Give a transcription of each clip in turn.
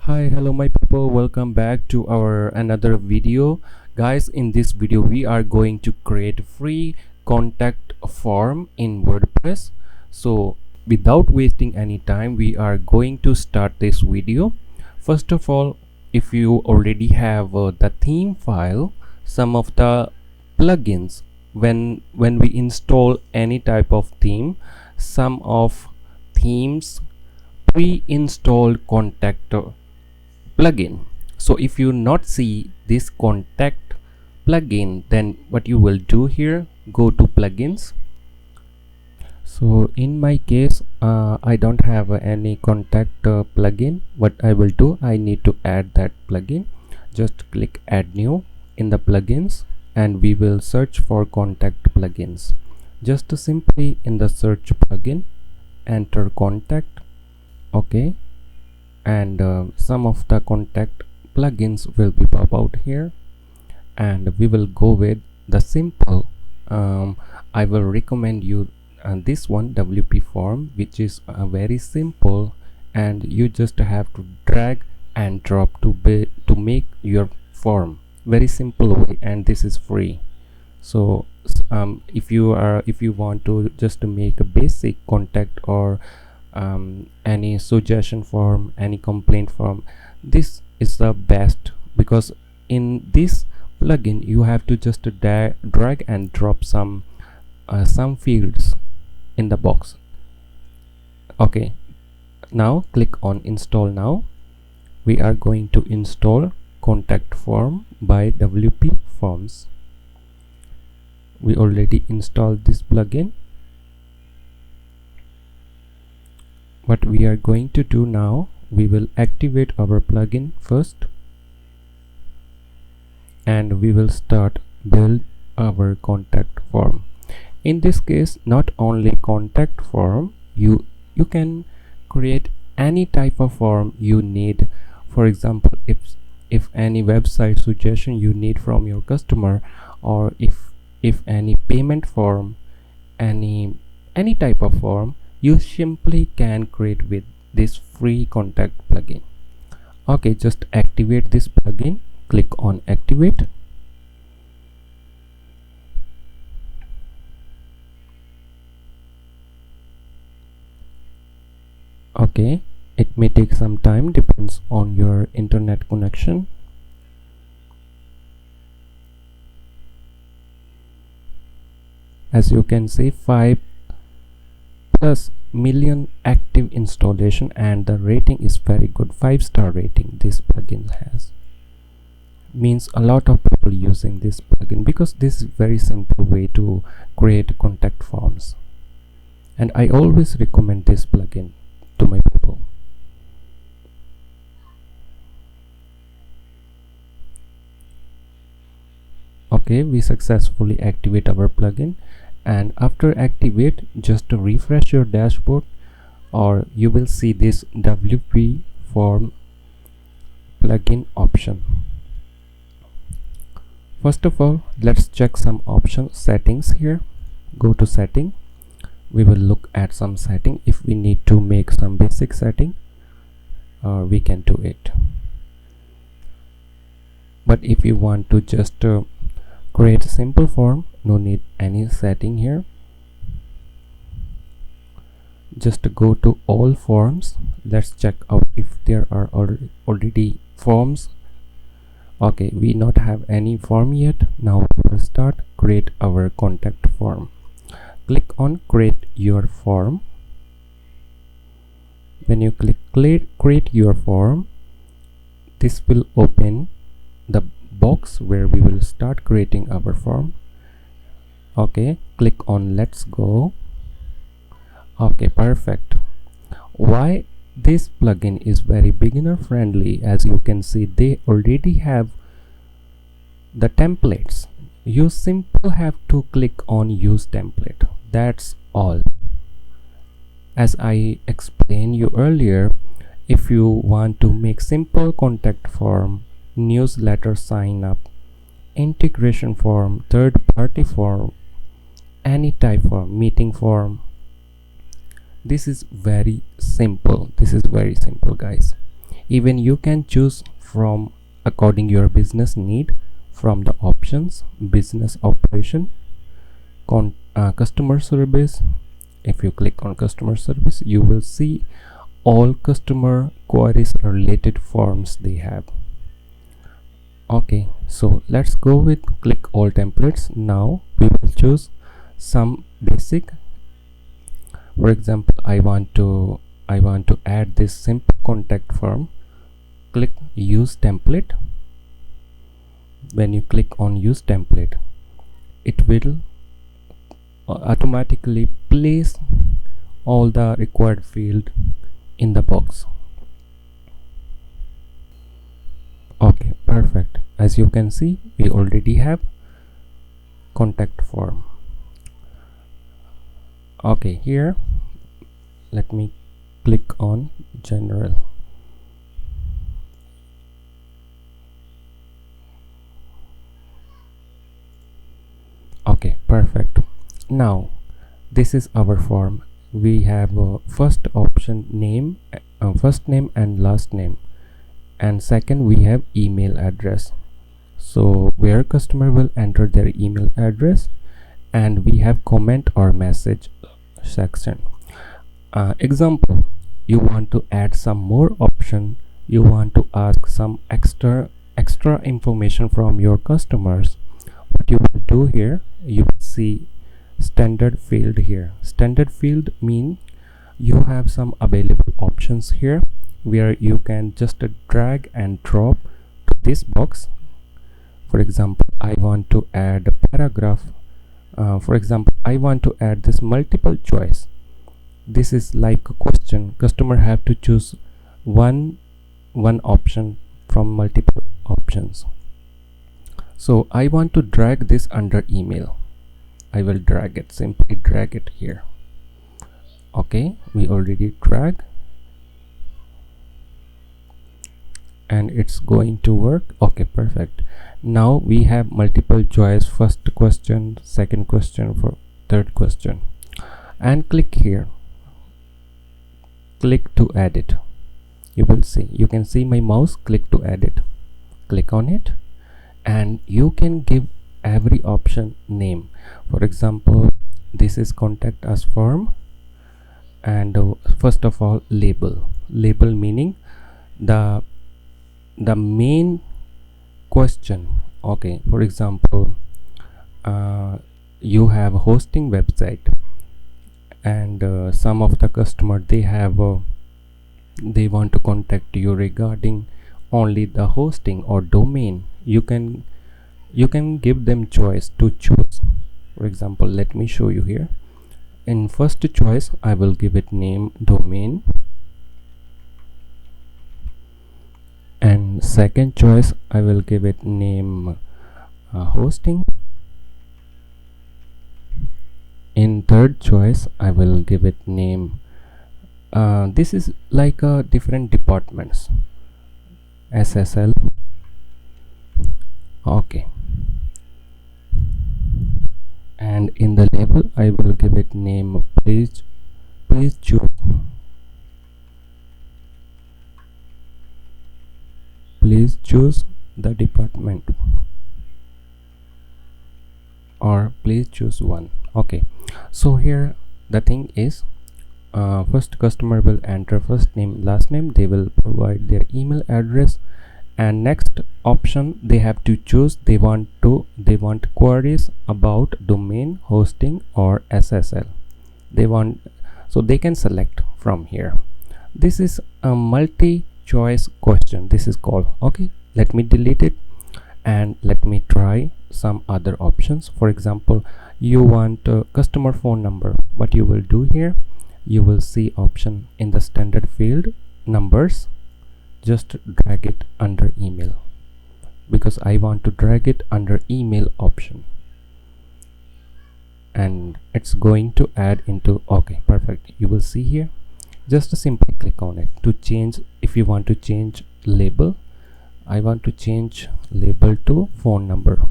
Hi, hello my people, welcome back to our another video. Guys, in this video we are going to create a free contact form in WordPress. So without wasting any time, we are going to start this video. First of all, if you already have the theme file, some of the plugins, when we install any type of theme, some of themes pre-installed contact plugin. So if you not see this contact plugin, then what you will do here, go to plugins. So in my case, I don't have any contact plugin. What I will do, I need to add that plugin. Just click add new in the plugins and we will search for contact plugins. Just simply in the search plugin, enter contact. Okay, and some of the contact plugins will be pop out here, and we will go with the simple. I will recommend you this one, WP form, which is very simple, and you just have to drag and drop to make your form. Very simple way, and this is free. So if you want to just make a basic contact or any suggestion form, any complaint form, this is the best, because in this plugin you have to just drag and drop some fields in the box. Okay, now click on install now. We are going to install contact form by WP forms. We already installed this plugin. What we are going to do now, we will activate our plugin first, and we will start build our contact form. In this case, not only contact form, you can create any type of form you need. For example, if any website suggestion you need from your customer, or if any payment form, any type of form, you simply can create with this free contact plugin. Okay, just activate this plugin. Click on activate. Okay, it may take some time, depends on your internet connection. As you can see, 5+ million active installation, and the rating is very good. 5-star rating this plugin has. Means a lot of people using this plugin, because this is very simple way to create contact forms, and I always recommend this plugin to my people. Okay, we successfully activate our plugin, and after activate, just to refresh your dashboard, or you will see this WP form plugin option. First of all, let's check some option settings here. Go to setting. We will look at some setting. If we need to make some basic setting, we can do it. But if you want to just create a simple form, no need any setting here. Just go to all forms. Let's check out if there are already forms. Okay, we not have any form yet. Now we will start create our contact form. Click on create your form. When you click create your form, this will open the box where we will start creating our form. Okay, click on let's go. Okay, perfect. Why this plugin is very beginner friendly? As you can see, they already have the templates. You simply have to click on use template. That's all. As I explained you earlier, if you want to make simple contact form, newsletter sign up, integration form, third-party form, any type of meeting form, this is very simple. This is very simple, guys. Even you can choose from according your business need from the options: business operation, customer service. If you click on customer service, you will see all customer queries related forms they have. Okay, so let's go with click all templates. Now we will choose some basic. For example, I want to add this simple contact form. Click use template. When you click on use template, it will automatically place all the required field in the box. Okay, perfect. As you can see, we already have contact form. Okay, here let me click on general. Okay, perfect. Now this is our form. We have first option name, first name and last name, and second we have email address. So where customer will enter their email address, and we have comment or message section. Example, you want to add some more option, you want to ask some extra information from your customers. What you will do here, you will see standard field here. Standard field mean you have some available options here where you can just drag and drop to this box. For example, I want to add a paragraph. For example, I want to add this multiple choice. This is like a question. Customer have to choose one option from multiple options. So I want to drag this under email. I will drag it, simply drag it here. Okay, we already drag, and it's going to work. Okay, perfect. Now we have multiple choice, first question, second question, for third question, and click here, click to edit. You can see my mouse, click to edit. Click on it, and you can give every option name. For example, this is contact us form, and first of all, label meaning the main question. Okay, for example, you have a hosting website, and some of the customer they want to contact you regarding only the hosting or domain. You can give them choice to choose. For example, let me show you here. In first choice, I will give it name domain, and second choice I will give it name hosting. In third choice I will give it name this is like different departments, SSL. Okay, and in the label I will give it name please choose the department, or please choose one. Okay, so here the thing is, first customer will enter first name, last name, they will provide their email address, and next option they have to choose. They want queries about domain, hosting, or SSL. So they can select from here. This is a multi-choice question, this is called. Okay, let me delete it and let me try some other options. For example, you want customer phone number. What you will do here, you will see option in the standard field, numbers. Just drag it under email, because I want to drag it under email option, and it's going to add into. Okay, perfect. You will see here, just simply click on it to change. If you want to change label, I want to change label to phone number.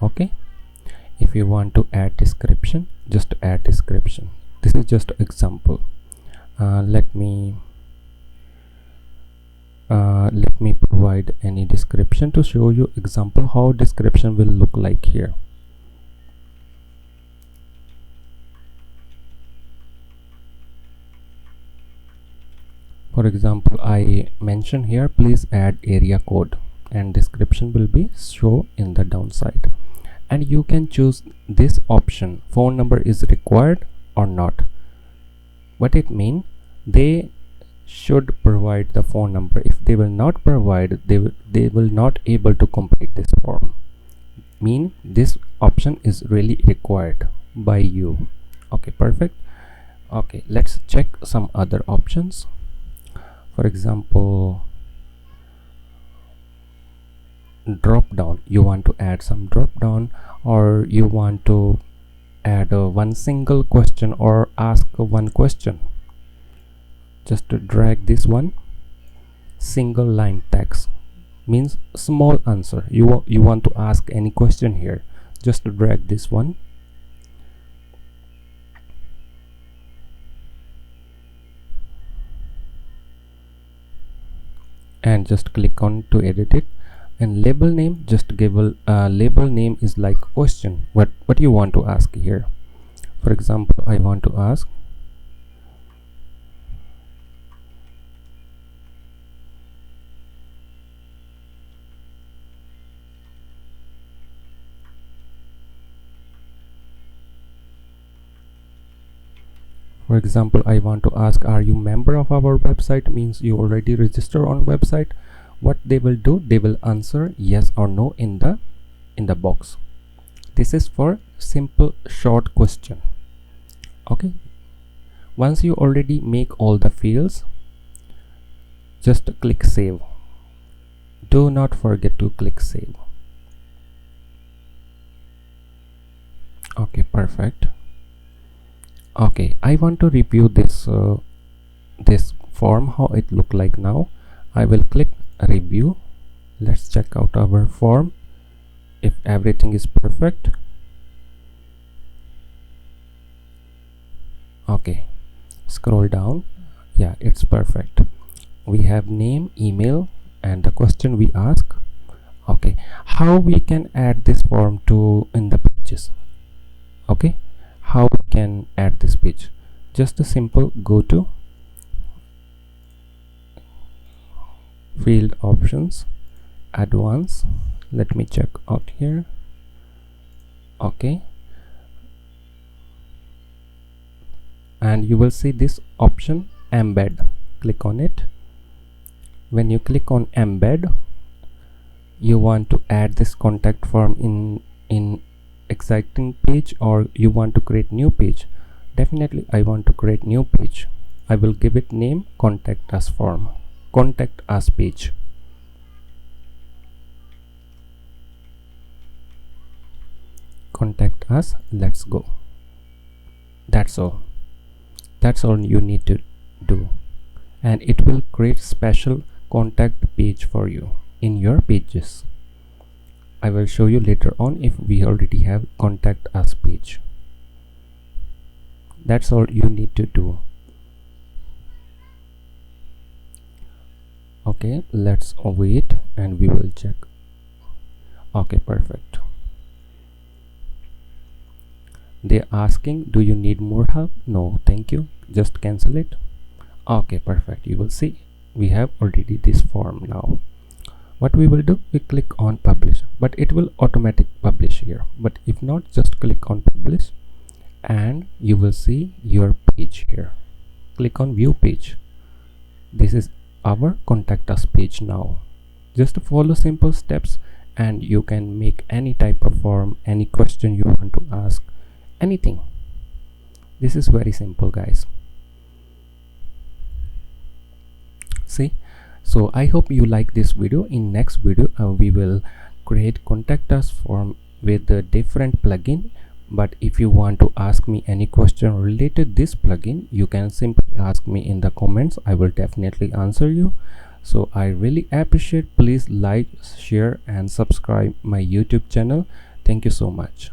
Okay, if you want to add description, just add description. This is just example. Let me provide any description to show you example how description will look like here. For example, I mention here, please add area code, and description will be show in the downside. And you can choose this option, phone number is required or not. What it mean, they should provide the phone number. If they will not provide, they will not able to complete this form. Mean this option is really required by you. Okay, perfect. Okay, let's check some other options. For example, drop down, you want to add some drop down, or you want to add one single question or ask one question. Just to drag this one, single line text means small answer. You want to ask any question here, just to drag this one. And just click on to edit it. And label name, just give a label name is like question, what you want to ask here. For example, I want to ask are you member of our website? Means you already register on website. What they will do, they will answer yes or no in the box. This is for simple short question. Okay, once you already make all the fields, just click save. Do not forget to click save. Okay, perfect. Okay, I want to review this this form, how it look like now. I will click review. Let's check out our form if everything is perfect. Okay, scroll down. Yeah, it's perfect. We have name, email, and the question we ask. Okay, how we can add this form to in the pages? Okay, how we can add this page? Just a simple go to field options, advanced. Let me check out here. Okay, and you will see this option embed. Click on it. When you click on embed, you want to add this contact form in existing page, or you want to create new page. Definitely I want to create new page. I will give it name contact us form, contact us page. Contact us. Let's go. That's all you need to do, and it will create special contact page for you in your pages. I will show you later on if we already have contact us page. That's all you need to do. Okay, let's wait and we will check. Okay, perfect. They're asking, do you need more help? No, thank you. Just cancel it. Okay, perfect. You will see we have already this form now. What we will do, we click on publish, but it will automatic publish here. But if not, just click on publish and you will see your page here. Click on view page. This is our contact us page now. Just follow simple steps and you can make any type of form, any question you want to ask, anything. This is very simple, guys. See, so I hope you like this video. In next video we will create contact us form with a different plugin. But if you want to ask me any question related this plugin, you can simply ask me in the comments. I will definitely answer you. So I really appreciate. Please like, share and subscribe my YouTube channel. Thank you so much.